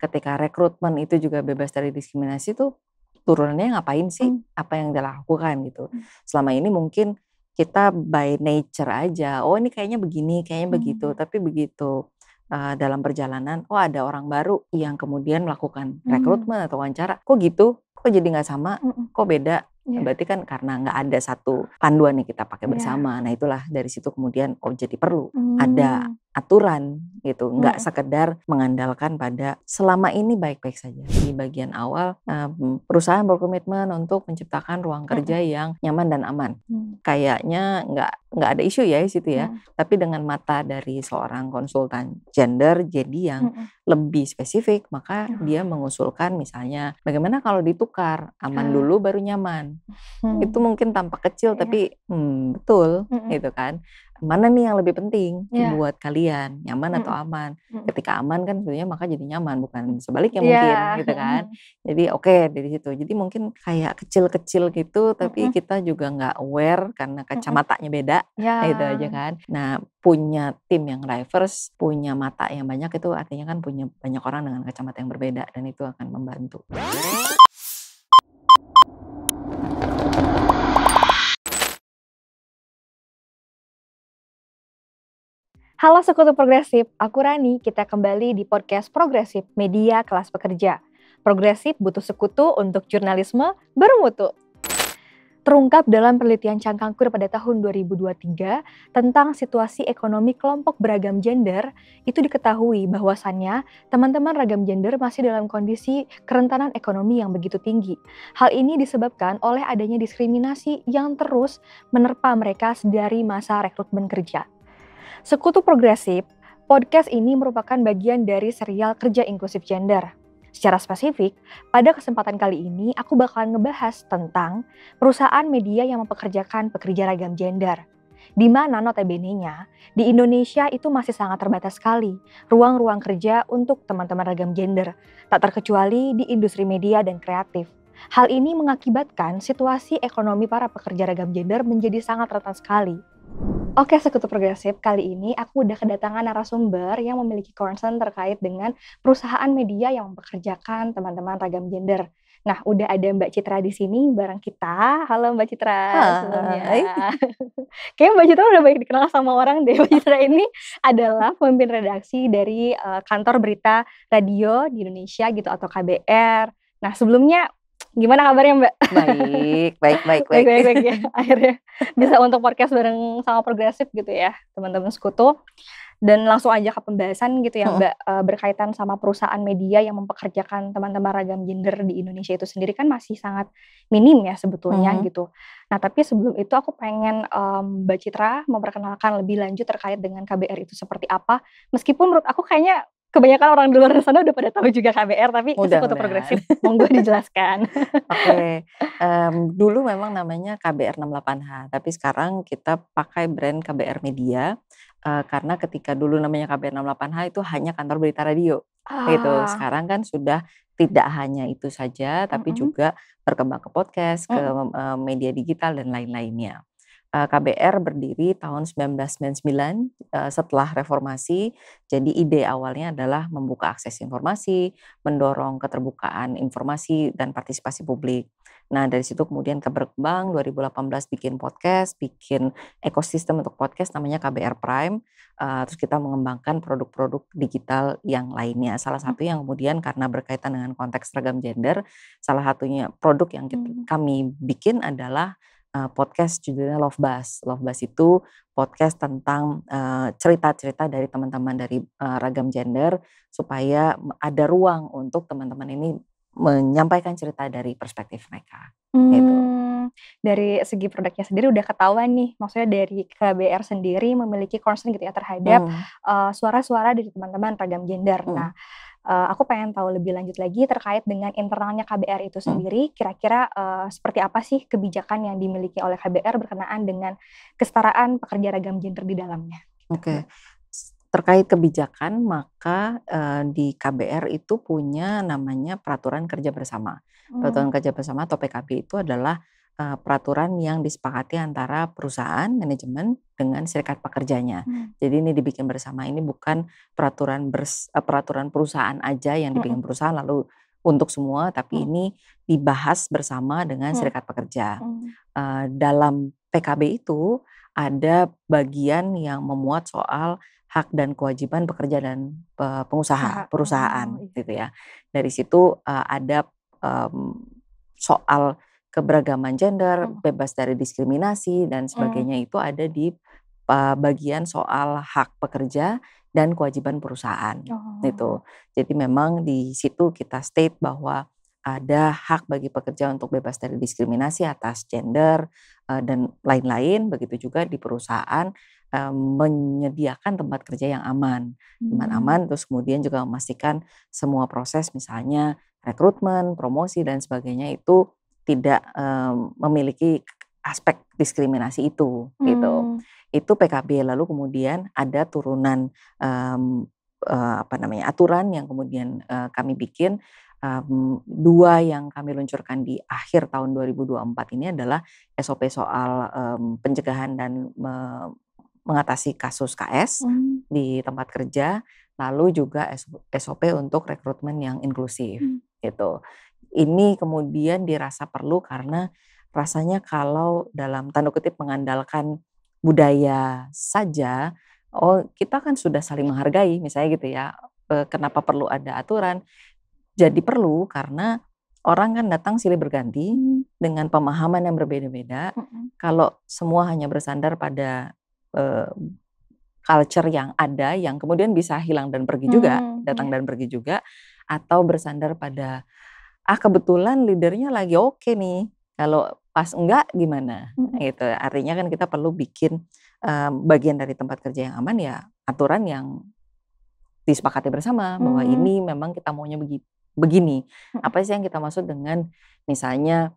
ketika rekrutmen itu juga bebas dari diskriminasi tuh turunannya ngapain sih? Apa yang dilakukan gitu. Selama ini mungkin kita by nature aja, oh ini kayaknya begini, kayaknya begitu. Tapi begitu dalam perjalanan, oh ada orang baru yang kemudian melakukan rekrutmen atau wawancara, kok gitu? Kok jadi nggak sama? Kok beda? Berarti kan karena nggak ada satu panduan yang kita pakai bersama. Nah itulah dari situ kemudian jadi perlu ada aturan gitu, nggak sekedar mengandalkan pada selama ini baik-baik saja. Di bagian awal perusahaan berkomitmen untuk menciptakan ruang kerja yang nyaman dan aman. Kayaknya nggak ada isu ya di situ ya. Tapi dengan mata dari seorang konsultan gender jadi yang lebih spesifik, maka dia mengusulkan misalnya bagaimana kalau ditukar aman dulu baru nyaman. Itu mungkin tampak kecil tapi betul gitu kan. Mana nih yang lebih penting buat kalian, nyaman atau aman? Ketika aman kan sebenarnya maka jadi nyaman, bukan sebaliknya mungkin gitu kan. Jadi oke, dari situ. Jadi mungkin kayak kecil-kecil gitu tapi kita juga nggak aware karena kacamatanya beda gitu aja kan. Nah punya tim yang diverse, punya mata yang banyak itu artinya kan punya banyak orang dengan kacamata yang berbeda dan itu akan membantu. Halo Sekutu Progresif, aku Rani. Kita kembali di podcast Progresif, Media Kelas Pekerja. Progresif butuh sekutu untuk jurnalisme bermutu. Terungkap dalam penelitian Cangkangkur pada tahun 2023 tentang situasi ekonomi kelompok beragam gender, itu diketahui bahwasannya teman-teman ragam gender masih dalam kondisi kerentanan ekonomi yang begitu tinggi. Hal ini disebabkan oleh adanya diskriminasi yang terus menerpa mereka dari masa rekrutmen kerja. Sekutu Progresif, podcast ini merupakan bagian dari serial Kerja Inklusif Gender. Secara spesifik, pada kesempatan kali ini aku bakalan ngebahas tentang perusahaan media yang mempekerjakan pekerja ragam gender. Di mana notabene-nya, di Indonesia itu masih sangat terbatas sekali ruang-ruang kerja untuk teman-teman ragam gender, tak terkecuali di industri media dan kreatif. Hal ini mengakibatkan situasi ekonomi para pekerja ragam gender menjadi sangat rentan sekali. Oke, Sekutu Progresif, kali ini aku udah kedatangan narasumber yang memiliki concern terkait dengan perusahaan media yang mempekerjakan teman-teman ragam gender. Nah, udah ada Mbak Citra di sini bareng kita. Halo Mbak Citra sebelumnya. Kayaknya Mbak Citra udah banyak dikenal sama orang deh. Mbak Citra ini adalah pemimpin redaksi dari kantor berita radio di Indonesia gitu atau KBR. Nah, sebelumnya gimana kabarnya Mbak? Baik. Baik ya. Akhirnya bisa untuk podcast bareng sama Progresif gitu ya, teman-teman Sekutu. Dan langsung aja ke pembahasan gitu ya Mbak, berkaitan sama perusahaan media yang mempekerjakan teman-teman ragam gender di Indonesia itu sendiri kan masih sangat minim ya sebetulnya gitu. Nah tapi sebelum itu aku pengen Mbak Citra memperkenalkan lebih lanjut terkait dengan KBR itu seperti apa. Meskipun menurut aku kayaknya kebanyakan orang di luar sana udah pada tahu juga KBR, tapi Sekutu Progresif, monggo dijelaskan. Oke, dulu memang namanya KBR 68H, tapi sekarang kita pakai brand KBR Media, karena ketika dulu namanya KBR 68H itu hanya kantor berita radio, gitu. Sekarang kan sudah tidak hanya itu saja, tapi juga berkembang ke podcast, ke media digital dan lain-lainnya. KBR berdiri tahun 1999 setelah reformasi. Jadi ide awalnya adalah membuka akses informasi, mendorong keterbukaan informasi dan partisipasi publik. Nah dari situ kemudian kita berkembang, 2018 bikin podcast, bikin ekosistem untuk podcast namanya KBR Prime. Terus kita mengembangkan produk-produk digital yang lainnya. Salah satu yang kemudian karena berkaitan dengan konteks ragam gender, salah satunya produk yang kami bikin adalah podcast judulnya Love Buzz. Love Buzz itu podcast tentang cerita-cerita dari teman-teman dari ragam gender supaya ada ruang untuk teman-teman ini menyampaikan cerita dari perspektif mereka. Gitu. Dari segi produknya sendiri udah ketahuan nih, maksudnya dari KBR sendiri memiliki concern gitu ya terhadap suara-suara dari teman-teman ragam gender. Nah, aku pengen tahu lebih lanjut lagi terkait dengan internalnya KBR itu sendiri, kira-kira seperti apa sih kebijakan yang dimiliki oleh KBR berkenaan dengan kesetaraan pekerja ragam gender di dalamnya? Oke. Terkait kebijakan, maka di KBR itu punya namanya Peraturan Kerja Bersama. Peraturan Kerja Bersama atau PKB itu adalah peraturan yang disepakati antara perusahaan, manajemen dengan serikat pekerjanya. Jadi ini dibikin bersama, ini bukan peraturan perusahaan aja yang dibikin perusahaan lalu untuk semua, tapi ini dibahas bersama dengan serikat pekerja. Dalam PKB itu ada bagian yang memuat soal hak dan kewajiban pekerja dan pengusaha, perusahaan gitu ya. Dari situ ada soal keberagaman gender, bebas dari diskriminasi dan sebagainya itu ada di bagian soal hak pekerja dan kewajiban perusahaan gitu. Jadi memang di situ kita state bahwa ada hak bagi pekerja untuk bebas dari diskriminasi atas gender dan lain-lain. Begitu juga di perusahaan menyediakan tempat kerja yang aman, terus kemudian juga memastikan semua proses misalnya rekrutmen, promosi dan sebagainya itu tidak memiliki aspek diskriminasi itu gitu. Itu PKB. Lalu kemudian ada turunan aturan yang kemudian kami bikin. Dua yang kami luncurkan di akhir tahun 2024 ini adalah SOP soal pencegahan dan mengatasi kasus KS di tempat kerja, lalu juga SOP untuk rekrutmen yang inklusif gitu. Ini kemudian dirasa perlu karena rasanya kalau dalam tanda kutip mengandalkan budaya saja, kita kan sudah saling menghargai misalnya gitu ya. Kenapa perlu ada aturan? Jadi perlu karena orang kan datang silih berganti dengan pemahaman yang berbeda-beda. Kalau semua hanya bersandar pada culture yang ada, yang kemudian bisa hilang dan pergi juga, datang dan pergi juga, atau bersandar pada kebetulan leadernya lagi oke nih, kalau pas enggak gimana gitu. Artinya kan kita perlu bikin bagian dari tempat kerja yang aman ya aturan yang disepakati bersama bahwa ini memang kita maunya begini. Apa sih yang kita maksud dengan misalnya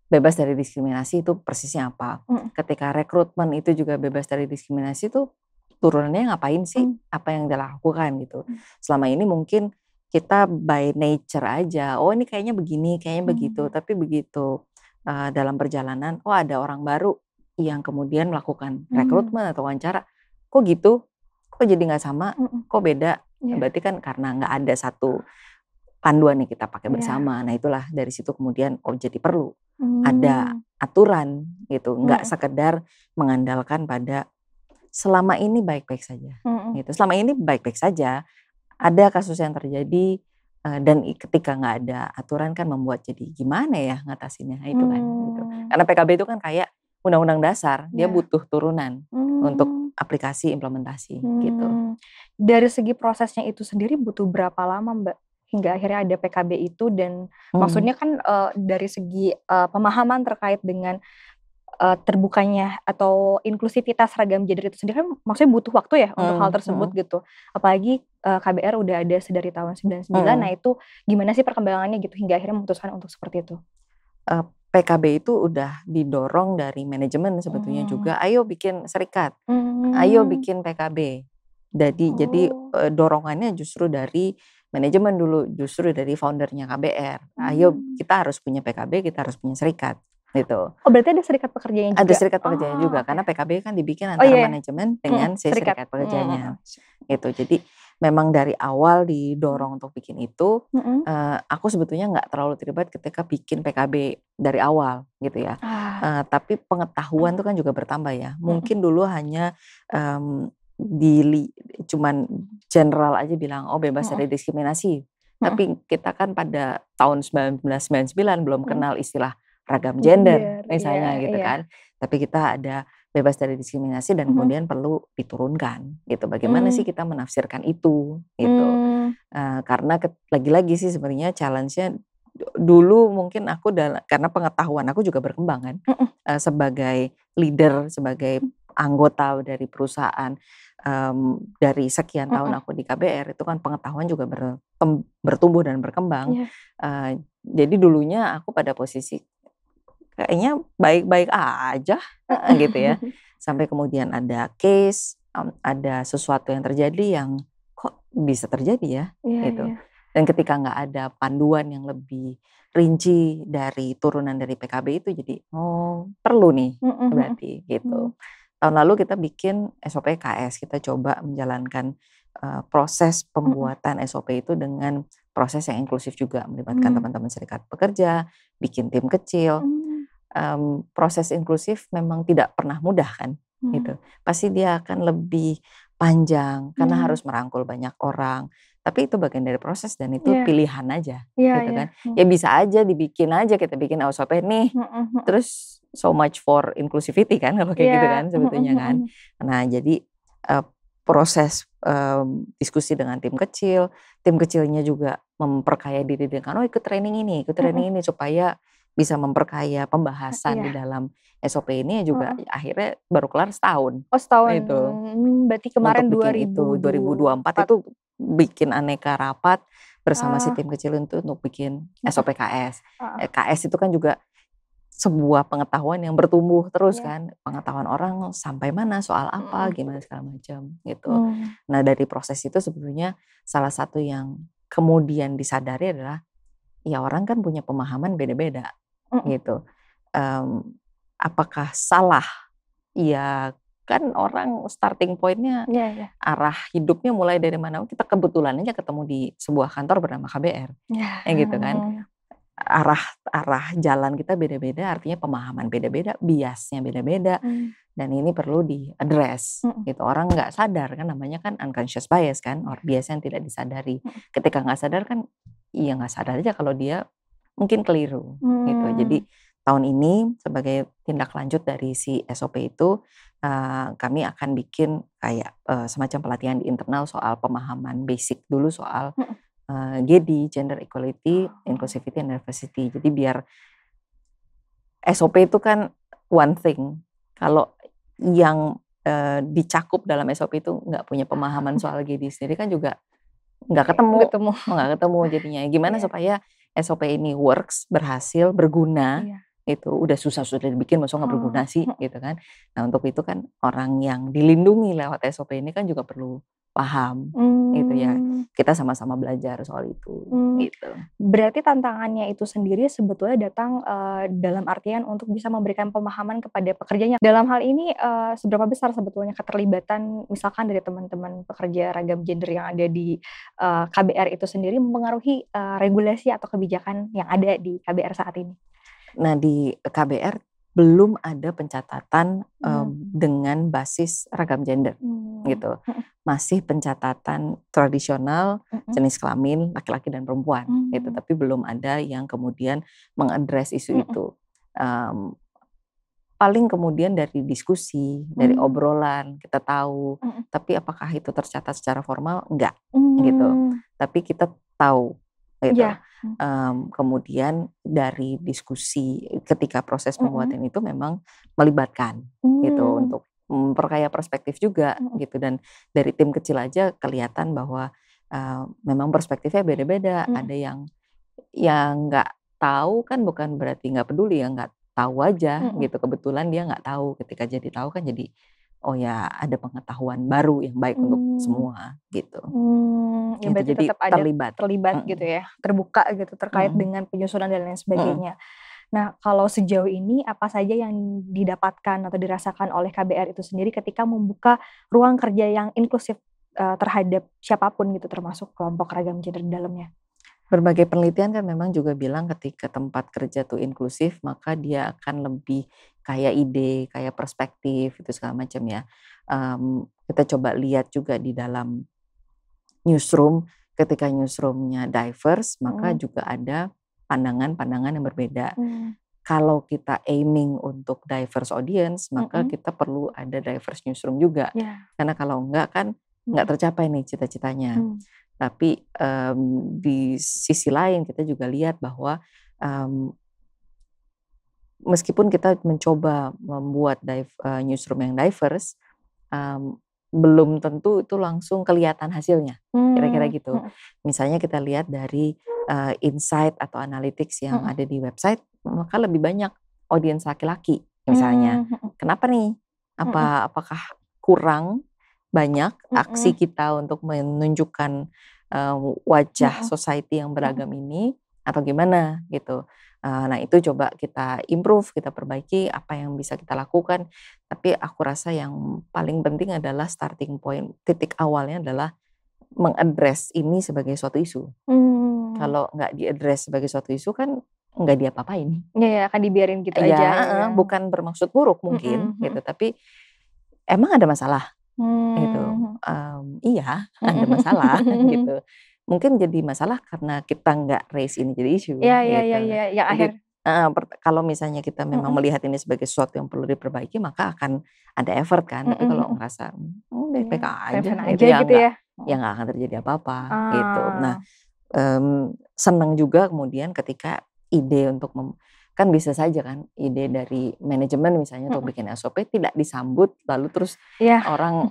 bebas dari diskriminasi itu persisnya apa? Ketika rekrutmen itu juga bebas dari diskriminasi itu turunannya ngapain sih? Apa yang dilakukan gitu. Selama ini mungkin kita by nature aja, ini kayaknya begini, kayaknya begitu. Tapi begitu dalam perjalanan, ada orang baru yang kemudian melakukan rekrutmen atau wawancara, kok gitu? Kok jadi nggak sama? Kok beda? Berarti kan karena nggak ada satu panduan yang kita pakai bersama. Nah itulah dari situ kemudian jadi perlu ada aturan gitu, nggak sekedar mengandalkan pada selama ini baik-baik saja. Gitu. Selama ini baik-baik saja. Ada kasus yang terjadi dan ketika nggak ada aturan kan membuat jadi gimana ya ngatasinnya itu kan. Gitu. Karena PKB itu kan kayak undang-undang dasar, dia butuh turunan untuk aplikasi implementasi gitu. Dari segi prosesnya itu sendiri butuh berapa lama Mbak hingga akhirnya ada PKB itu dan maksudnya kan dari segi pemahaman terkait dengan terbukanya atau inklusivitas ragam gender itu sendiri kan maksudnya butuh waktu ya untuk hal tersebut gitu. Apalagi KBR udah ada dari tahun 99. Nah itu gimana sih perkembangannya gitu hingga akhirnya memutuskan untuk seperti itu? PKB itu udah didorong dari manajemen sebetulnya juga. Ayo bikin serikat, ayo bikin PKB. Jadi dorongannya justru dari manajemen dulu, justru dari foundernya KBR. Ayo kita harus punya PKB, kita harus punya serikat. Gitu. Berarti ada serikat pekerjanya juga? Ada serikat pekerjanya juga, karena PKB kan dibikin antara manajemen dengan serikat pekerjanya. Gitu. Jadi memang dari awal didorong untuk bikin itu. Aku sebetulnya nggak terlalu terlibat ketika bikin PKB dari awal gitu ya. Tapi pengetahuan itu kan juga bertambah ya. Mungkin dulu hanya cuman general aja bilang bebas dari diskriminasi. Tapi kita kan pada tahun 1999 belum kenal istilah ragam gender misalnya gitu kan. Tapi kita ada bebas dari diskriminasi dan kemudian perlu diturunkan gitu. Bagaimana sih kita menafsirkan itu gitu. Karena lagi-lagi sih sebenarnya challenge-nya dulu mungkin aku karena pengetahuan aku juga berkembang kan. Sebagai leader, sebagai anggota dari perusahaan, dari sekian tahun aku di KBR itu kan pengetahuan juga bertumbuh dan berkembang. Jadi dulunya aku pada posisi kayaknya baik-baik aja gitu ya. Sampai kemudian ada case, ada sesuatu yang terjadi yang kok bisa terjadi ya gitu. Dan ketika nggak ada panduan yang lebih rinci dari turunan dari PKB itu, jadi perlu nih berarti gitu. Tahun lalu kita bikin SOP KS, kita coba menjalankan proses pembuatan SOP itu dengan proses yang inklusif juga, melibatkan teman-teman serikat pekerja, bikin tim kecil. Proses inklusif memang tidak pernah mudah kan, gitu. Pasti dia akan lebih panjang karena harus merangkul banyak orang. Tapi itu bagian dari proses dan itu pilihan aja, gitu kan. Ya bisa aja dibikin aja, kita bikin SOP nih, terus so much for inclusivity kan, kalau kayak gitu kan sebetulnya kan. Nah jadi proses diskusi dengan tim kecilnya juga memperkaya diri dengan ikut training ini supaya bisa memperkaya pembahasan di dalam SOP ini juga akhirnya baru kelar setahun. Oh setahun, itu. Berarti kemarin untuk bikin 2024 itu bikin aneka rapat bersama si tim kecil untuk bikin SOP KS. KS itu kan juga sebuah pengetahuan yang bertumbuh terus kan, pengetahuan orang sampai mana, soal apa, gimana segala macam gitu. Nah dari proses itu sebetulnya salah satu yang kemudian disadari adalah ya orang kan punya pemahaman beda-beda gitu. Apakah salah? Ya kan orang starting pointnya arah hidupnya mulai dari mana? Kita kebetulan aja ketemu di sebuah kantor bernama KBR, gitu kan. Arah jalan kita beda-beda, artinya pemahaman beda-beda, biasnya beda-beda, dan ini perlu di-address gitu. Orang nggak sadar kan, namanya kan unconscious bias kan, or bias yang tidak disadari. Ketika nggak sadar kan, iya nggak sadar aja kalau dia mungkin keliru gitu. Jadi tahun ini sebagai tindak lanjut dari si SOP itu, kami akan bikin kayak semacam pelatihan di internal soal pemahaman basic dulu soal GEDI, Gender Equality, Inclusivity, and Diversity. Jadi biar SOP itu kan one thing. Kalau yang dicakup dalam SOP itu nggak punya pemahaman soal GEDI sendiri kan juga nggak ketemu jadinya. Gimana supaya SOP ini works, berhasil, berguna, itu udah susah dibikin, masa nggak berguna sih, gitu kan. Nah untuk itu kan orang yang dilindungi lewat SOP ini kan juga perlu paham, gitu ya. Kita sama-sama belajar soal itu, gitu. Berarti tantangannya itu sendiri sebetulnya datang dalam artian untuk bisa memberikan pemahaman kepada pekerjanya. Dalam hal ini seberapa besar sebetulnya keterlibatan misalkan dari teman-teman pekerja ragam gender yang ada di KBR itu sendiri mempengaruhi regulasi atau kebijakan yang ada di KBR saat ini? Nah di KBR belum ada pencatatan dengan basis ragam gender, gitu. Masih pencatatan tradisional jenis kelamin laki-laki dan perempuan, gitu. Tapi belum ada yang kemudian mengadres isu itu. Paling kemudian dari diskusi, dari obrolan kita tahu. Tapi apakah itu tercatat secara formal? Enggak, gitu. Tapi kita tahu. Gitu. Kemudian dari diskusi ketika proses pembuatan itu memang melibatkan gitu untuk memperkaya perspektif juga gitu, dan dari tim kecil aja kelihatan bahwa memang perspektifnya beda-beda. Ada yang nggak tahu kan bukan berarti nggak peduli, ya nggak tahu aja gitu, kebetulan dia nggak tahu, ketika jadi tahu kan jadi oh ya ada pengetahuan baru yang baik untuk semua gitu. Ya berarti jadi tetap ada terlibat gitu ya, terbuka gitu terkait dengan penyusunan dan lain sebagainya. Nah kalau sejauh ini apa saja yang didapatkan atau dirasakan oleh KBR itu sendiri ketika membuka ruang kerja yang inklusif terhadap siapapun gitu, termasuk kelompok ragam gender di dalamnya? Berbagai penelitian kan memang juga bilang ketika tempat kerja tuh inklusif maka dia akan lebih kaya ide, kaya perspektif itu segala macam ya. Kita coba lihat juga di dalam newsroom, ketika newsroomnya diverse maka juga ada pandangan-pandangan yang berbeda. Kalau kita aiming untuk diverse audience maka kita perlu ada diverse newsroom juga. Karena kalau enggak kan enggak tercapai nih cita-citanya. Tapi di sisi lain kita juga lihat bahwa meskipun kita mencoba membuat newsroom yang diverse, belum tentu itu langsung kelihatan hasilnya, kira-kira gitu. Misalnya kita lihat dari insight atau analytics yang ada di website, maka lebih banyak audiens laki-laki misalnya. Kenapa nih? Apakah kurang banyak aksi kita untuk menunjukkan wajah society yang beragam ini atau gimana gitu. Nah itu coba kita improve, kita perbaiki apa yang bisa kita lakukan. Tapi aku rasa yang paling penting adalah starting point, titik awalnya adalah mengadres ini sebagai suatu isu. Kalau nggak diadres sebagai suatu isu kan nggak diapa-apain. Iya, akan dibiarin gitu Ya, aja. bukan bermaksud buruk mungkin gitu, tapi emang ada masalah gitu. Iya, ada masalah gitu. Mungkin jadi masalah karena kita nggak raise ini jadi isu Iya, gitu. yang akhir. Kalau misalnya kita memang melihat ini sebagai sesuatu yang perlu diperbaiki, maka akan ada effort kan. Tapi kalau ngerasa baik-baik aja gitu ya, ya nggak akan terjadi apa-apa gitu. Nah, senang juga kemudian ketika ide untuk kan bisa saja kan ide dari manajemen misalnya untuk bikin SOP tidak disambut lalu terus orang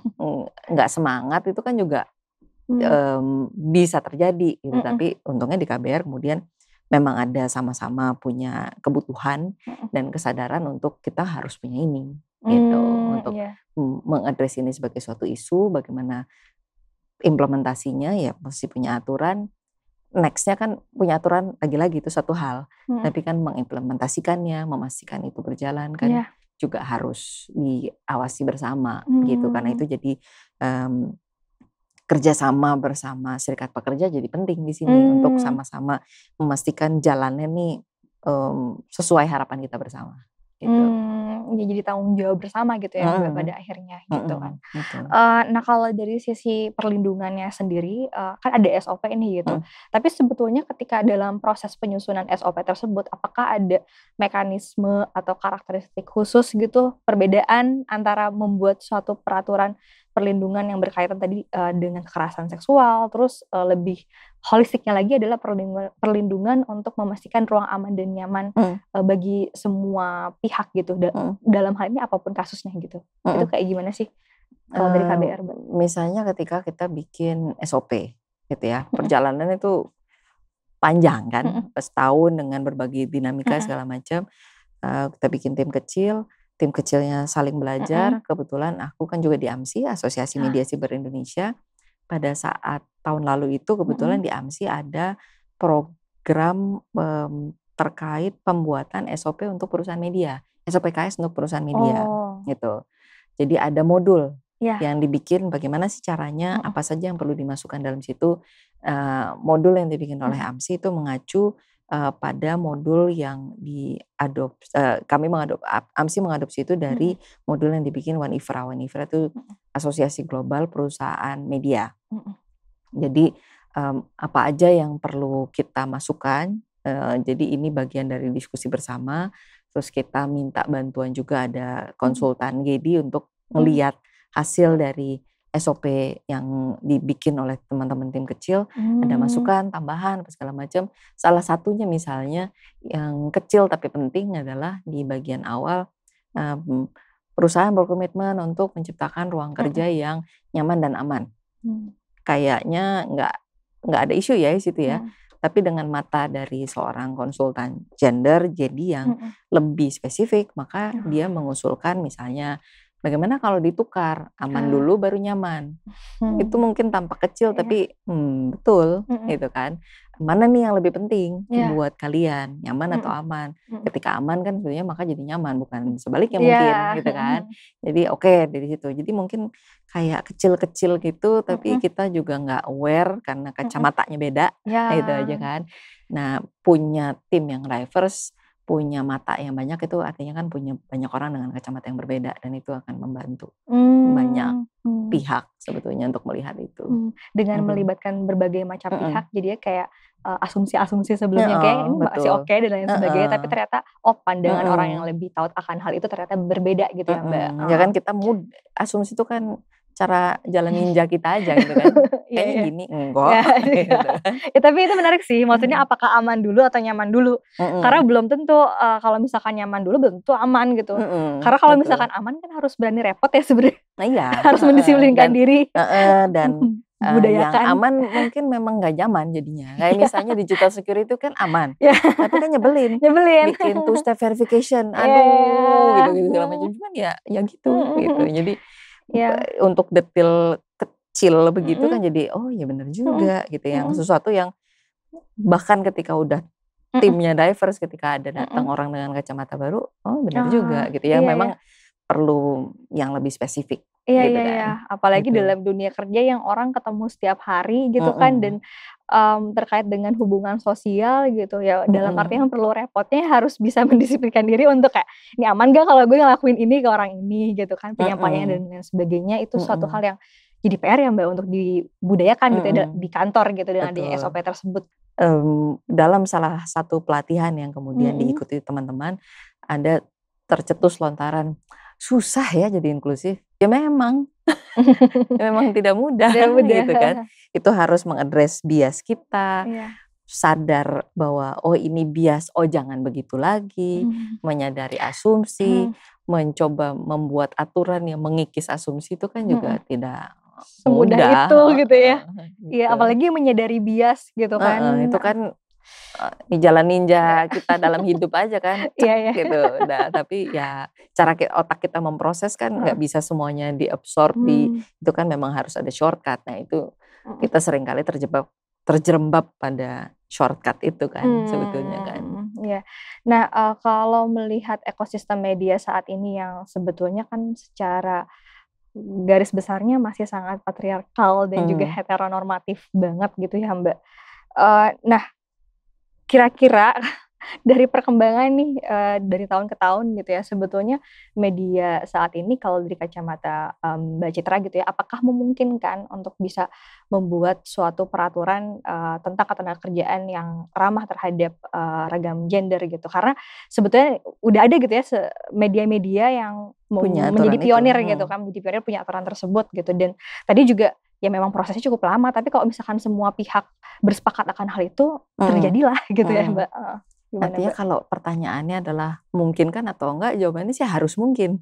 nggak semangat, itu kan juga bisa terjadi gitu. Tapi untungnya di KBR kemudian memang ada sama-sama punya kebutuhan dan kesadaran untuk kita harus punya ini gitu, untuk mengadres ini sebagai suatu isu, bagaimana implementasinya ya mesti punya aturan. Nextnya kan punya aturan lagi-lagi itu satu hal, tapi kan mengimplementasikannya, memastikan itu berjalan kan juga harus diawasi bersama gitu. Karena itu jadi kerjasama bersama serikat pekerja jadi penting di sini untuk sama-sama memastikan jalannya nih sesuai harapan kita bersama. Gitu. Ya jadi tanggung jawab bersama gitu ya Mbak pada akhirnya gitu kan. Nah kalau dari sisi perlindungannya sendiri kan ada SOP ini gitu. Tapi sebetulnya ketika dalam proses penyusunan SOP tersebut apakah ada mekanisme atau karakteristik khusus gitu perbedaan antara membuat suatu peraturan perlindungan yang berkaitan tadi dengan kekerasan seksual, terus lebih holistiknya lagi adalah perlindungan untuk memastikan ruang aman dan nyaman bagi semua pihak gitu dalam hal ini apapun kasusnya gitu. Itu kayak gimana sih kalau dari KBR Mbak? Misalnya ketika kita bikin SOP gitu ya, perjalanan itu panjang kan, setahun dengan berbagai dinamika segala macam. Kita bikin tim kecilnya saling belajar. Kebetulan aku kan juga di AMSI, Asosiasi Media Siber Indonesia. Pada saat tahun lalu itu kebetulan di AMSI ada program terkait pembuatan SOP untuk perusahaan media, SOPKS untuk perusahaan media gitu. Jadi ada modul yang dibikin bagaimana sih caranya, apa saja yang perlu dimasukkan dalam situ. Modul yang dibikin oleh AMSI itu mengacu pada modul yang AMSI mengadopsi itu dari modul yang dibikin One-IFRA. One-IFRA itu Asosiasi Global Perusahaan Media. Jadi apa aja yang perlu kita masukkan. Jadi ini bagian dari diskusi bersama. Terus kita minta bantuan juga ada konsultan GEDI untuk melihat hasil dari SOP yang dibikin oleh teman-teman tim kecil, ada masukan, tambahan, apa segala macam. Salah satunya misalnya yang kecil tapi penting adalah di bagian awal perusahaan berkomitmen untuk menciptakan ruang kerja yang nyaman dan aman. Kayaknya nggak ada isu ya di situ ya. Tapi dengan mata dari seorang konsultan gender, jadi yang lebih spesifik, maka dia mengusulkan misalnya bagaimana kalau ditukar, aman dulu baru nyaman. Itu mungkin tampak kecil tapi betul gitu kan. Mana nih yang lebih penting buat kalian, nyaman atau aman? Ketika aman kan sebenarnya maka jadi nyaman, bukan sebaliknya mungkin gitu kan. Jadi oke, dari situ. Jadi mungkin kayak kecil-kecil gitu tapi kita juga nggak aware karena kacamatanya beda gitu aja kan. Nah punya tim yang diverse, punya mata yang banyak itu artinya kan punya banyak orang dengan kacamata yang berbeda dan itu akan membantu banyak pihak sebetulnya untuk melihat itu. Dengan melibatkan berbagai macam pihak jadinya kayak asumsi-asumsi sebelumnya kayak ini masih oke dan lain sebagainya tapi ternyata pandangan orang yang lebih tahu akan hal itu ternyata berbeda gitu ya Mbak. Ya kan kita asumsi itu kan cara jalan ninja kita aja gitu kan. Kayaknya gini, enggak. Gitu. Ya, tapi itu menarik sih, maksudnya apakah aman dulu atau nyaman dulu. Karena belum tentu kalau misalkan nyaman dulu belum tentu aman gitu. Karena kalau misalkan aman kan harus berani repot ya sebenarnya. Nah, iya. Harus mendisiplinkan diri. Dan yang aman mungkin memang gak nyaman jadinya. Kayak misalnya digital security itu kan aman. Tapi kan nyebelin. Bikin two-step verification. Aduh gitu segala macam. Cuman ya gitu. Jadi untuk detail kecil begitu kan jadi oh ya benar juga gitu, yang sesuatu yang bahkan ketika udah timnya diverse, ketika ada datang orang dengan kacamata baru, oh benar juga gitu ya, memang perlu yang lebih spesifik gitu kan. Apalagi Gitu. dalam dunia kerja yang orang ketemu setiap hari gitu kan, dan terkait dengan hubungan sosial gitu ya, dalam artian perlu repotnya harus bisa mendisiplinkan diri untuk kayak, ini aman gak kalau gue ngelakuin ini ke orang ini gitu kan, penyampaian dan lain sebagainya, itu suatu hal yang jadi PR ya Mbak untuk dibudayakan gitu ya di kantor gitu dengan adanya SOP tersebut. Dalam salah satu pelatihan yang kemudian diikuti teman-teman, ada tercetus lontaran, susah ya jadi inklusif. Ya memang, memang tidak mudah gitu kan. Itu harus mengadres bias kita, sadar bahwa oh ini bias, oh jangan begitu lagi, menyadari asumsi, mencoba membuat aturan yang mengikis asumsi itu kan juga tidak semudah mudah. Itu gitu ya. Gitu. Iya, apalagi menyadari bias gitu kan. Itu kan jalan ninja kita dalam hidup aja kan, gitu. Nah, tapi ya cara otak kita memproses kan nggak bisa semuanya diabsorb itu kan memang harus ada shortcut. Nah itu kita seringkali terjerembab pada shortcut itu kan sebetulnya kan. Iya. Nah kalau melihat ekosistem media saat ini yang sebetulnya kan secara garis besarnya masih sangat patriarkal dan juga heteronormatif banget gitu ya Mbak. Nah kira-kira dari perkembangan nih dari tahun ke tahun gitu ya, sebetulnya media saat ini kalau dari kacamata Mbak Citra gitu ya, apakah memungkinkan untuk bisa membuat suatu peraturan tentang ketenagakerjaan yang ramah terhadap ragam gender gitu? Karena sebetulnya udah ada gitu ya media-media yang menjadi pionir gitu kan, menjadi pionir punya aturan tersebut gitu. Dan tadi juga ya memang prosesnya cukup lama, tapi kalau misalkan semua pihak bersepakat akan hal itu terjadilah gitu ya Mbak. Artinya kalau pertanyaannya adalah mungkin kan atau enggak, jawabannya sih harus mungkin.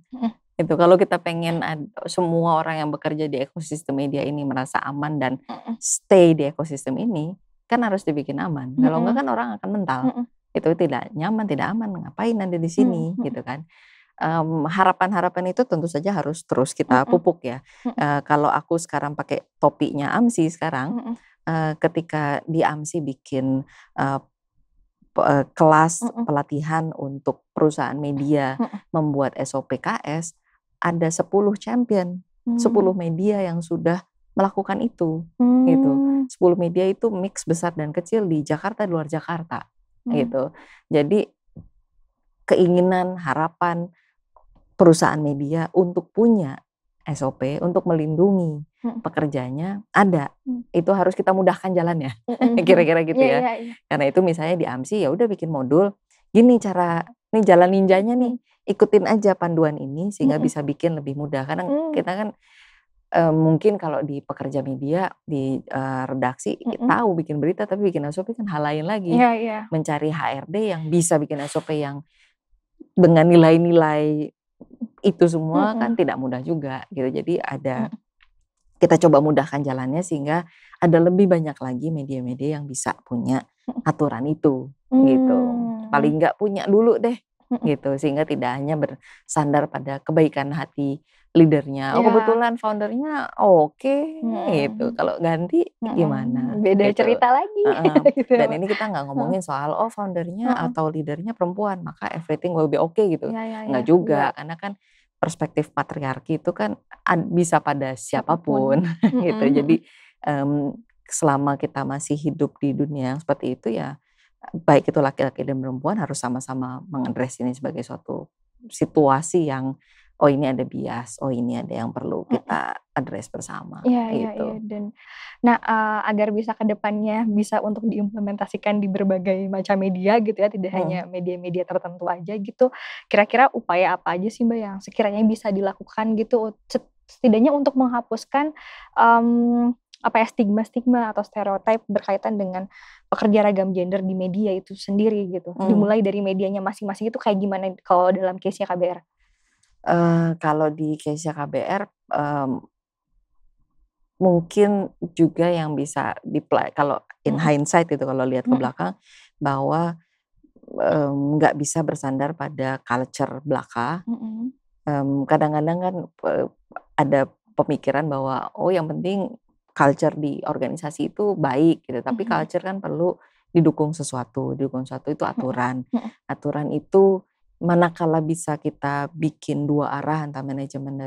Itu kalau kita pengen semua orang yang bekerja di ekosistem media ini merasa aman dan stay di ekosistem ini, kan harus dibikin aman. Kalau enggak kan orang akan mental. Itu tidak nyaman, tidak aman, ngapain ada di sini gitu kan. Harapan-harapan itu tentu saja harus terus kita pupuk ya. Kalau aku sekarang pakai topinya AMSI sekarang, ketika di AMSI bikin kelas pelatihan untuk perusahaan media membuat SOP-KS, ada 10 champion, 10 media yang sudah melakukan itu gitu. 10 media itu mix besar dan kecil di Jakarta, di luar Jakarta gitu. Jadi keinginan, harapan perusahaan media untuk punya SOP untuk melindungi pekerjanya ada. Itu harus kita mudahkan jalannya. Kira-kira gitu ya. Karena itu misalnya di AMSI ya udah bikin modul, gini cara, nih jalan ninjanya nih, ikutin aja panduan ini sehingga bisa bikin lebih mudah. Karena kita kan mungkin kalau di pekerja media di redaksi tahu bikin berita, tapi bikin SOP kan hal lain lagi. Mencari HRD yang bisa bikin SOP yang dengan nilai-nilai itu semua kan tidak mudah juga gitu. Jadi ada kita coba mudahkan jalannya sehingga ada lebih banyak lagi media-media yang bisa punya aturan itu gitu. Paling nggak punya dulu deh gitu, sehingga tidak hanya bersandar pada kebaikan hati leadernya. Oh kebetulan foundernya oke gitu. Kalau ganti gimana? Beda gitu. cerita lagi. Dan ini kita nggak ngomongin soal foundernya atau leadernya perempuan maka everything will be okay gitu. Nggak juga, karena kan perspektif patriarki itu kan bisa pada siapapun gitu. Jadi selama kita masih hidup di dunia yang seperti itu ya, baik itu laki-laki dan perempuan harus sama-sama mengadres ini sebagai suatu situasi yang oh ini ada bias, oh ini ada yang perlu kita address bersama. Gitu. Dan nah agar bisa ke depannya bisa untuk diimplementasikan di berbagai macam media gitu ya, tidak hanya media-media tertentu aja gitu. Kira-kira upaya apa aja sih Mbak yang sekiranya bisa dilakukan gitu setidaknya untuk menghapuskan stigma-stigma atau stereotip berkaitan dengan pekerja ragam gender di media itu sendiri gitu. Dimulai dari medianya masing-masing itu kayak gimana kalau dalam case-nya KBR? Kalau di case-nya KBR mungkin juga yang bisa kalau in hindsight itu kalau lihat ke belakang bahwa nggak bisa bersandar pada culture belaka. Kadang-kadang kan ada pemikiran bahwa oh yang penting culture di organisasi itu baik gitu, tapi culture kan perlu didukung sesuatu itu aturan. Aturan itu manakala bisa kita bikin dua arah antara manajemen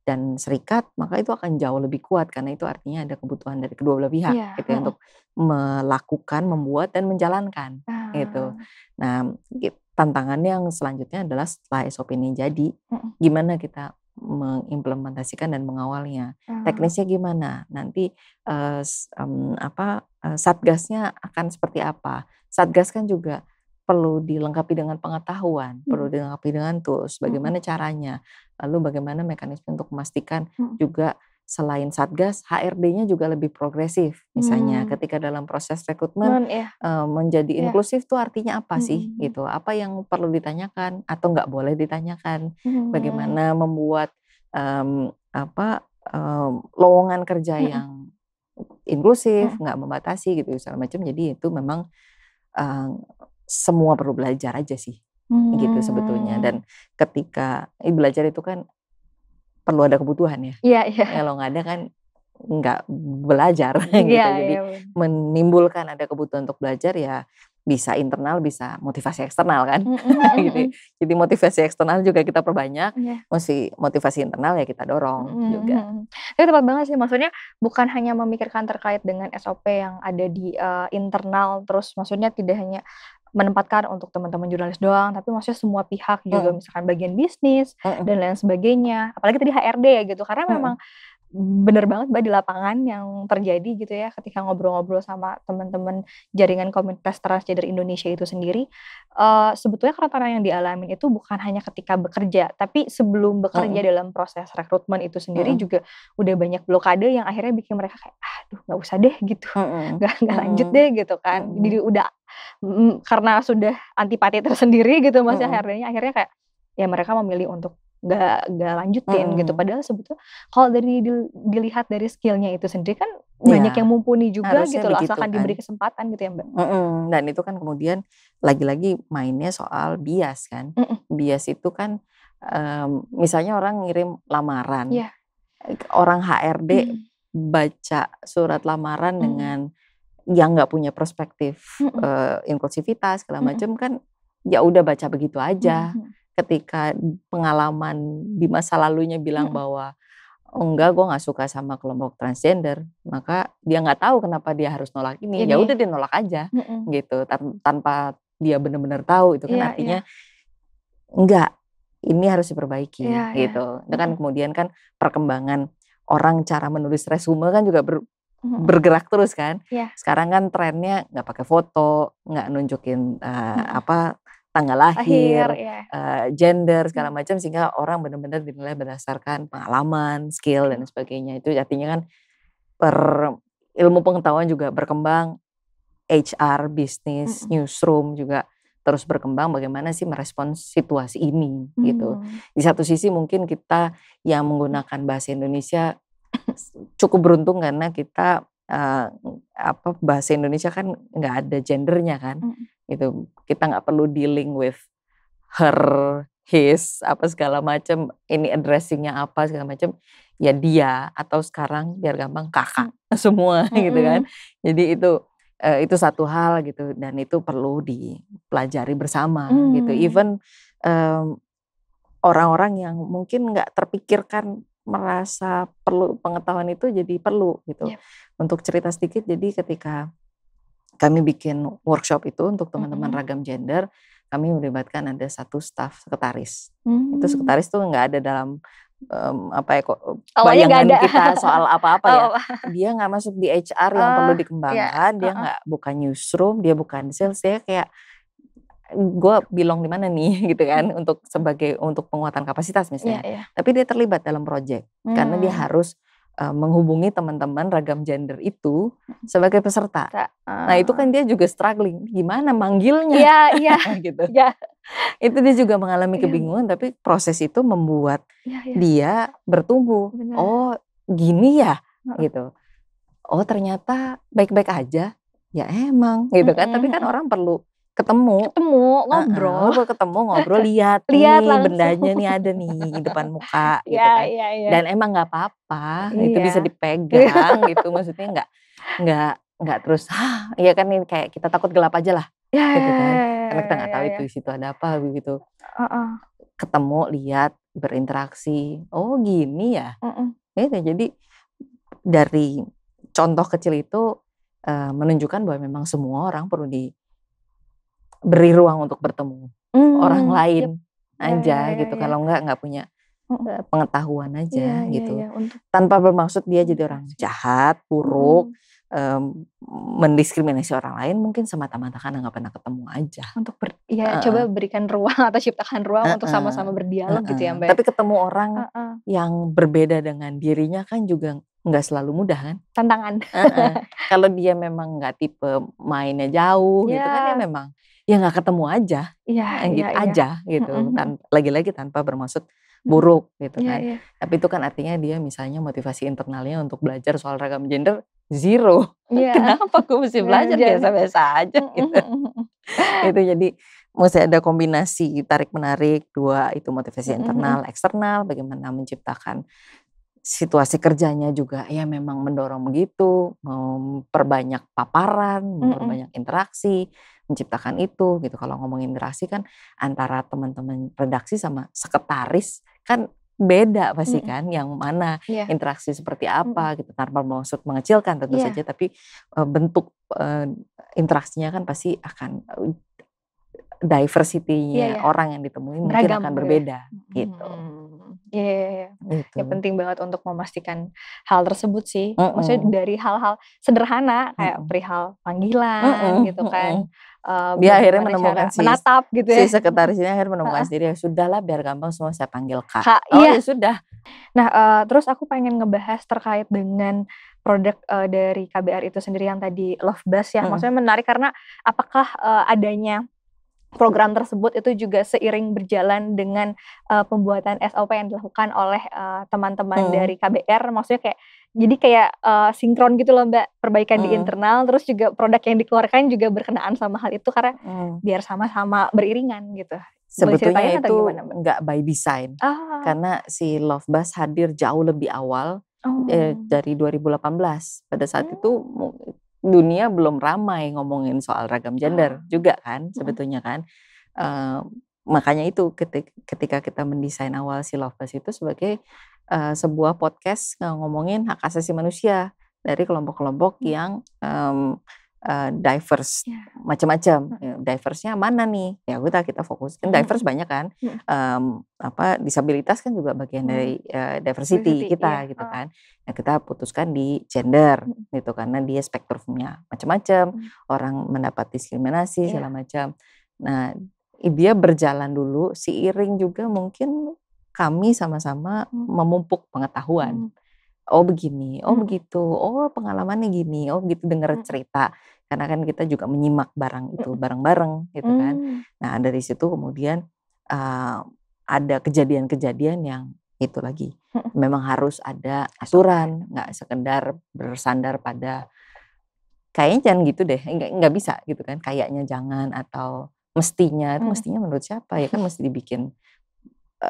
dan serikat, maka itu akan jauh lebih kuat karena itu artinya ada kebutuhan dari kedua belah pihak gitu ya, untuk melakukan, membuat dan menjalankan gitu. Nah, tantangannya yang selanjutnya adalah setelah SOP ini jadi, gimana kita mengimplementasikan dan mengawalnya. Teknisnya gimana? Nanti satgasnya akan seperti apa? Satgas kan juga perlu dilengkapi dengan pengetahuan, perlu dilengkapi dengan tools, bagaimana caranya, lalu bagaimana mekanisme untuk memastikan juga selain satgas, HRD-nya juga lebih progresif. Misalnya ketika dalam proses rekrutmen menjadi inklusif tuh artinya apa sih gitu? Apa yang perlu ditanyakan atau nggak boleh ditanyakan? Bagaimana membuat lowongan kerja yang inklusif, nggak membatasi gitu segala macam. Jadi itu memang semua perlu belajar aja sih, gitu sebetulnya. Dan ketika belajar itu kan perlu ada kebutuhan ya. Kalau nggak ada kan nggak belajar gitu. Jadi menimbulkan ada kebutuhan untuk belajar ya bisa internal, bisa motivasi eksternal kan. Gitu. Jadi motivasi eksternal juga kita perbanyak, motivasi internal ya kita dorong juga. Itu tepat banget sih, maksudnya bukan hanya memikirkan terkait dengan SOP yang ada di internal, terus maksudnya tidak hanya menempatkan untuk teman-teman jurnalis doang, tapi maksudnya semua pihak juga, misalkan bagian bisnis dan lain sebagainya, apalagi tadi HRD ya gitu, karena memang bener banget Mbak di lapangan yang terjadi gitu ya, ketika ngobrol-ngobrol sama teman-teman jaringan komunitas transgender Indonesia itu sendiri, sebetulnya kerentanan yang dialamin itu bukan hanya ketika bekerja, tapi sebelum bekerja dalam proses rekrutmen itu sendiri juga udah banyak blokade yang akhirnya bikin mereka kayak aduh nggak usah deh gitu, nggak lanjut deh gitu kan. Jadi udah karena sudah antipati tersendiri gitu Mas HRD-nya, akhirnya kayak ya mereka memilih untuk nggak lanjutin gitu. Padahal sebetulnya kalau dilihat dari skillnya itu sendiri kan banyak yang mumpuni juga gitu loh, asalkan diberi kesempatan gitu ya Mbak. Dan itu kan kemudian lagi-lagi mainnya soal bias kan. Bias itu kan misalnya orang ngirim lamaran, orang HRD baca surat lamaran dengan yang nggak punya perspektif inklusivitas segala macam kan ya udah baca begitu aja. Ketika pengalaman di masa lalunya bilang bahwa enggak, gue nggak suka sama kelompok transgender, maka dia nggak tahu kenapa dia harus nolak ini. Ya udah dia nolak aja gitu, tanpa dia benar-benar tahu. Itu kan artinya enggak, ini harus diperbaiki gitu. Itu kan kemudian kan perkembangan orang cara menulis resume kan juga bergerak terus kan. Sekarang kan trennya nggak pakai foto, nggak nunjukin tanggal lahir, gender segala macam, sehingga orang benar-benar dinilai berdasarkan pengalaman, skill dan sebagainya. Itu artinya kan ilmu pengetahuan juga berkembang, HR, bisnis, newsroom juga terus berkembang. Bagaimana sih merespons situasi ini gitu. Di satu sisi mungkin kita yang menggunakan bahasa Indonesia cukup beruntung karena kita bahasa Indonesia kan nggak ada gendernya kan. Gitu, kita nggak perlu dealing with her, his, apa segala macam, ini addressingnya apa segala macam, ya dia, atau sekarang biar gampang kakak semua gitu kan. Jadi itu satu hal gitu, dan itu perlu dipelajari bersama gitu. Even orang-orang yang mungkin nggak terpikirkan merasa perlu pengetahuan itu jadi perlu gitu. Untuk cerita sedikit, jadi ketika kami bikin workshop itu untuk teman-teman ragam gender, kami melibatkan ada satu staf sekretaris. Itu sekretaris tuh nggak ada dalam bayangan kita soal apa-apa ya. Dia nggak masuk di HR yang perlu dikembangkan, dia nggak bukan newsroom, dia bukan sales, dia kayak gue belong di mana nih gitu kan, untuk penguatan kapasitas misalnya. Tapi dia terlibat dalam project karena dia harus menghubungi teman-teman ragam gender itu sebagai peserta. Nah itu kan dia juga struggling, gimana manggilnya gitu. Itu dia juga mengalami kebingungan, tapi proses itu membuat dia bertumbuh. Oh gini ya gitu. Oh ternyata baik-baik aja, ya emang gitu kan. Tapi kan orang perlu ketemu ngobrol. ngobrol lihat Lihat nih langsung. bendanya nih ada nih di depan muka gitu Iya, kan. iya, iya. Dan emang nggak apa-apa, itu Iya. bisa dipegang gitu, maksudnya nggak terus iya kan ini kayak kita takut gelap aja lah Ya, gitu kan, karena kita nggak tahu ya, itu di situ ada apa gitu. Heeh. Ketemu, lihat, berinteraksi, oh gini ya, gitu. Jadi dari contoh kecil itu menunjukkan bahwa memang semua orang perlu diberi ruang untuk bertemu orang lain aja gitu. Kalau nggak punya pengetahuan aja gitu. Tanpa bermaksud dia jadi orang jahat, buruk, mendiskriminasi orang lain, mungkin semata-mata karena nggak pernah ketemu aja. Untuk coba berikan ruang atau ciptakan ruang untuk sama-sama berdialog gitu ya Mbak. Tapi ketemu orang yang berbeda dengan dirinya kan juga nggak selalu mudah kan. Tantangan. Kalau dia memang nggak tipe mainnya jauh gitu kan, ya memang ya nggak ketemu aja, aja gitu. Lagi-lagi tanpa bermaksud buruk gitu kan. Tapi itu kan artinya dia misalnya motivasi internalnya untuk belajar soal ragam gender zero. Kenapa gue mesti belajar biasa-biasa aja gitu. Itu jadi mesti ada kombinasi tarik menarik, dua itu motivasi internal, eksternal, bagaimana menciptakan situasi kerjanya juga ya memang mendorong begitu, memperbanyak paparan, memperbanyak interaksi, menciptakan itu gitu. Kalau ngomongin interaksi kan antara teman-teman redaksi sama sekretaris kan beda pasti kan, yang mana interaksi seperti apa gitu, tanpa maksud mengecilkan tentu saja, tapi bentuk interaksinya kan pasti akan diversity-nya orang yang ditemui mungkin akan berbeda gitu. Iya. Ya penting banget untuk memastikan hal tersebut sih. Maksudnya dari hal-hal sederhana kayak perihal panggilan gitu kan. Dia akhirnya menemukan menatap gitu ya. Si sekretarisnya akhirnya menemukan sendiri, ya sudahlah biar gampang semua saya panggil Kak. Ya sudah. Nah, terus aku pengen ngebahas terkait dengan produk dari KBR itu sendiri yang tadi Love Buzz ya. Maksudnya menarik karena apakah adanya program tersebut itu juga seiring berjalan dengan pembuatan SOP yang dilakukan oleh teman-teman dari KBR, maksudnya kayak sinkron gitu loh Mbak, perbaikan di internal, terus juga produk yang dikeluarkan juga berkenaan sama hal itu karena biar sama-sama beriringan gitu. Sebetulnya itu nggak by design, karena si Love Buzz hadir jauh lebih awal dari 2018. Pada saat itu dunia belum ramai ngomongin soal ragam gender juga kan sebetulnya kan. Makanya itu ketika kita mendesain awal si Love Buzz itu sebagai sebuah podcast ngomongin hak asasi manusia dari kelompok-kelompok yang diverse, macam-macam. Diverse-nya mana nih? Ya kita fokuskan diverse banyak kan. Disabilitas kan juga bagian dari diversity kita gitu kan. Nah, kita putuskan di gender gitu karena dia spektrumnya macam-macam, orang mendapat diskriminasi segala macam. Nah, dia berjalan dulu seiring juga mungkin kami sama-sama memupuk pengetahuan. Oh begini, oh begitu, oh pengalamannya gini, oh begitu, dengar cerita. Karena kan kita juga menyimak barang itu bareng-bareng gitu kan. Nah dari situ kemudian ada kejadian-kejadian yang itu lagi. Memang harus ada aturan, nggak sekedar bersandar pada kayaknya jangan gitu deh, nggak bisa gitu kan. Kayaknya jangan atau mestinya, itu mestinya menurut siapa ya kan mesti dibikin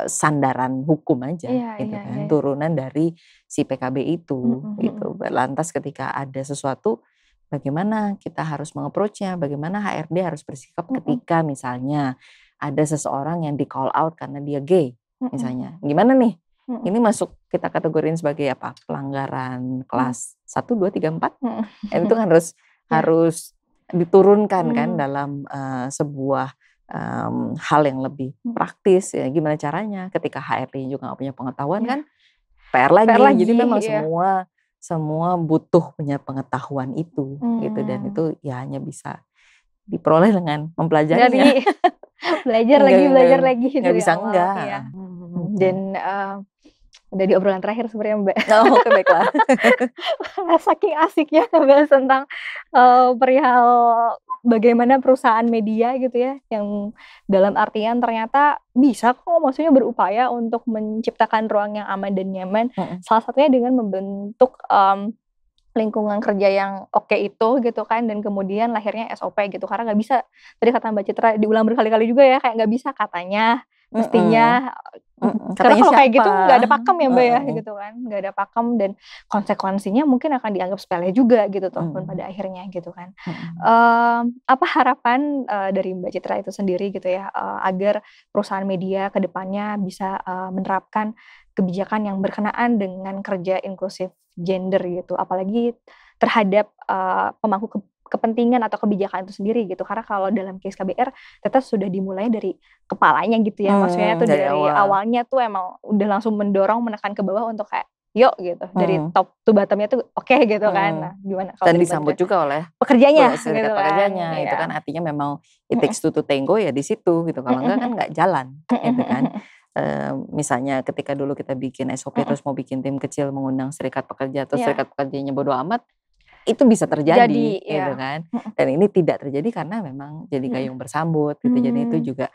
sandaran hukum aja gitu kan, turunan dari si PKB itu gitu. Lantas ketika ada sesuatu bagaimana kita harus meng-approach-nya, bagaimana HRD harus bersikap ketika misalnya ada seseorang yang di call out karena dia gay misalnya. Gimana nih? Ini masuk kita kategoriin sebagai apa? Pelanggaran kelas 1 2 3 4. Itu kan harus diturunkan kan dalam sebuah hal yang lebih praktis ya, gimana caranya ketika HRD juga gak punya pengetahuan kan PR lagi. Jadi memang semua butuh punya pengetahuan itu gitu, dan itu ya hanya bisa diperoleh dengan mempelajarinya. belajar lagi gitu nggak bisa ya, enggak ya. Dan udah di obrolan terakhir sebenarnya Mbak. Oke, baiklah. Saking asiknya ngebahas tentang perihal bagaimana perusahaan media gitu ya, yang dalam artian ternyata bisa kok maksudnya berupaya untuk menciptakan ruang yang aman dan nyaman. Salah satunya dengan membentuk lingkungan kerja yang oke itu gitu kan, dan kemudian lahirnya SOP gitu, karena nggak bisa, tadi kata Mbak Citra diulang berkali-kali juga ya, kayak nggak bisa katanya, mestinya, karena Katanya kalau kayak gitu siapa? nggak ada pakem ya Mbak ya, Heeh. gitu kan, nggak ada pakem dan konsekuensinya mungkin akan dianggap sepele juga gitu toh pun pada akhirnya gitu kan. Apa harapan dari Mbak Citra itu sendiri gitu ya, agar perusahaan media ke depannya bisa menerapkan kebijakan yang berkenaan dengan kerja inklusif gender gitu, apalagi terhadap pemangku kepentingan atau kebijakan itu sendiri gitu, karena kalau dalam case KBR tetap sudah dimulai dari kepalanya gitu ya, maksudnya tuh Dari dari awal. awalnya tuh emang udah langsung mendorong menekan ke bawah untuk kayak yuk gitu, dari top to bottomnya tuh oke gitu kan. Nah gimana kalau Dan dari Mbak disambut Citra? juga oleh Pekerjanya serikat gitu kan, pekerjanya, itu iya. kan artinya memang it takes two to tango ya di situ gitu, kalau enggak kan nggak jalan gitu kan. Misalnya ketika dulu kita bikin SOP terus mau bikin tim kecil mengundang serikat pekerja, terus Iya. serikat pekerjanya bodo amat, itu bisa terjadi Jadi, gitu ya. kan. Dan ini tidak terjadi karena memang jadi gayung bersambut gitu, jadi itu juga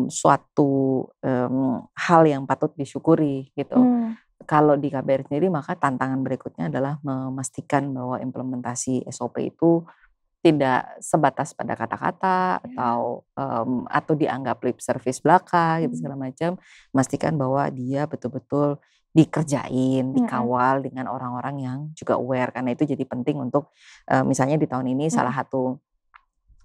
suatu hal yang patut disyukuri gitu. Kalau di KBR sendiri maka tantangan berikutnya adalah memastikan bahwa implementasi SOP itu tidak sebatas pada kata-kata atau dianggap lip service belaka gitu segala macam. Memastikan bahwa dia betul-betul dikerjain, dikawal dengan orang-orang yang juga aware, karena itu jadi penting untuk misalnya di tahun ini salah satu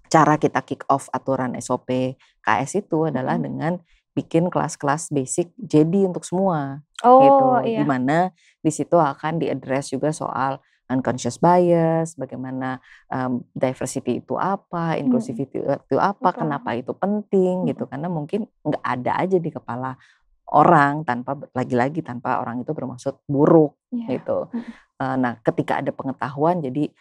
cara kita kick off aturan SOP KS itu adalah dengan bikin kelas-kelas basic jadi untuk semua gitu, Iya. di mana di situ akan diaddress juga soal unconscious bias, bagaimana diversity itu apa, inclusivity itu apa, Betul. kenapa itu penting gitu, karena mungkin nggak ada aja di kepala orang tanpa lagi-lagi tanpa orang itu bermaksud buruk gitu. Nah ketika ada pengetahuan jadi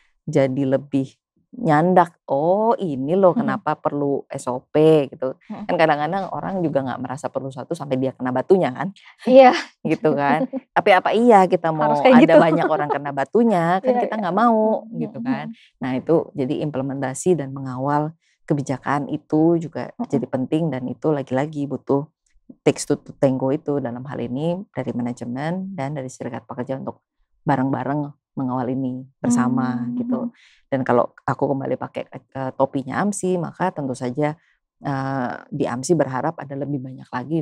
lebih nyandak, oh ini loh kenapa perlu SOP gitu. Kan kadang-kadang orang juga nggak merasa perlu satu sampai dia kena batunya kan. Iya. Gitu kan. Tapi apa iya kita Harus mau kayak ada gitu. banyak orang kena batunya, kan Iya, kita iya. nggak mau gitu kan. Nah itu jadi implementasi dan mengawal kebijakan itu juga jadi penting, dan itu lagi-lagi butuh takes two to tango itu dalam hal ini dari manajemen dan dari serikat pekerja untuk bareng-bareng mengawal ini bersama gitu. Dan kalau aku kembali pakai topinya AMSI, maka tentu saja di AMSI berharap ada lebih banyak lagi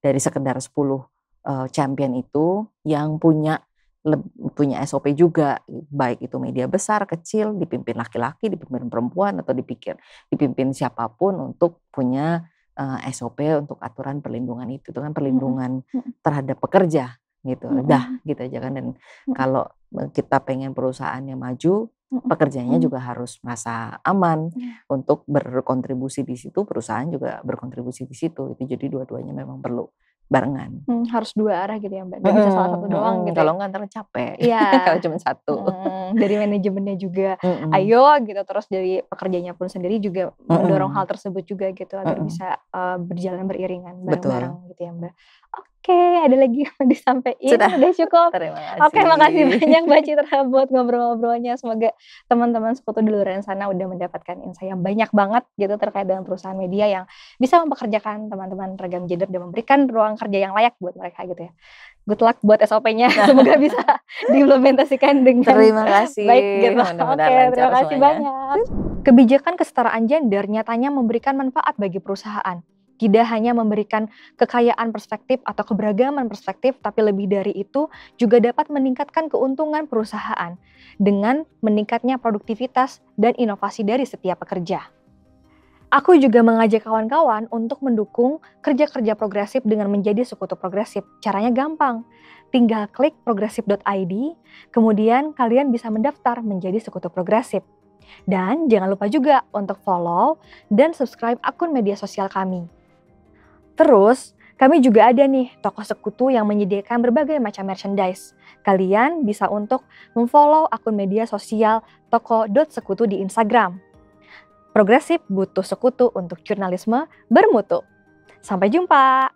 dari sekedar 10 champion itu yang punya SOP juga, baik itu media besar, kecil, dipimpin laki-laki, dipimpin perempuan, atau dipimpin siapapun untuk punya SOP untuk aturan perlindungan itu kan perlindungan terhadap pekerja gitu, gitu aja kan. Dan kalau kita pengen perusahaannya maju, pekerjanya juga harus merasa aman untuk berkontribusi di situ, perusahaan juga berkontribusi di situ. Itu jadi dua-duanya memang perlu barengan. Harus dua arah gitu ya Mbak, nggak bisa salah satu doang gitu Kalau ya. nggak ntar capek. Iya. Kalau cuma satu. Dari manajemennya juga ayo gitu, terus dari pekerjanya pun sendiri juga mendorong hal tersebut juga gitu agar bisa berjalan beriringan bareng-bareng gitu ya Mbak. Oke, ada lagi yang mau disampaikan? Udah cukup? Terima kasih. Oke, makasih banyak Mbak Citra buat ngobrol-ngobrolnya. Semoga teman-teman sekutu di luar sana udah mendapatkan insight yang banyak banget gitu terkait dengan perusahaan media yang bisa mempekerjakan teman-teman ragam gender dan memberikan ruang kerja yang layak buat mereka gitu ya. Good luck buat SOP-nya, semoga bisa diimplementasikan dengan baik gitu. Oke, terima kasih banyak. Kebijakan kesetaraan gender nyatanya memberikan manfaat bagi perusahaan. Tidak hanya memberikan kekayaan perspektif atau keberagaman perspektif, tapi lebih dari itu juga dapat meningkatkan keuntungan perusahaan dengan meningkatnya produktivitas dan inovasi dari setiap pekerja. Aku juga mengajak kawan-kawan untuk mendukung kerja-kerja progresif dengan menjadi sekutu progresif. Caranya gampang, tinggal klik progresif.id, kemudian kalian bisa mendaftar menjadi sekutu progresif. Dan jangan lupa juga untuk follow dan subscribe akun media sosial kami. Terus, kami juga ada nih toko sekutu yang menyediakan berbagai macam merchandise. Kalian bisa untuk memfollow akun media sosial toko.sekutu di Instagram. Progresif butuh sekutu untuk jurnalisme bermutu. Sampai jumpa!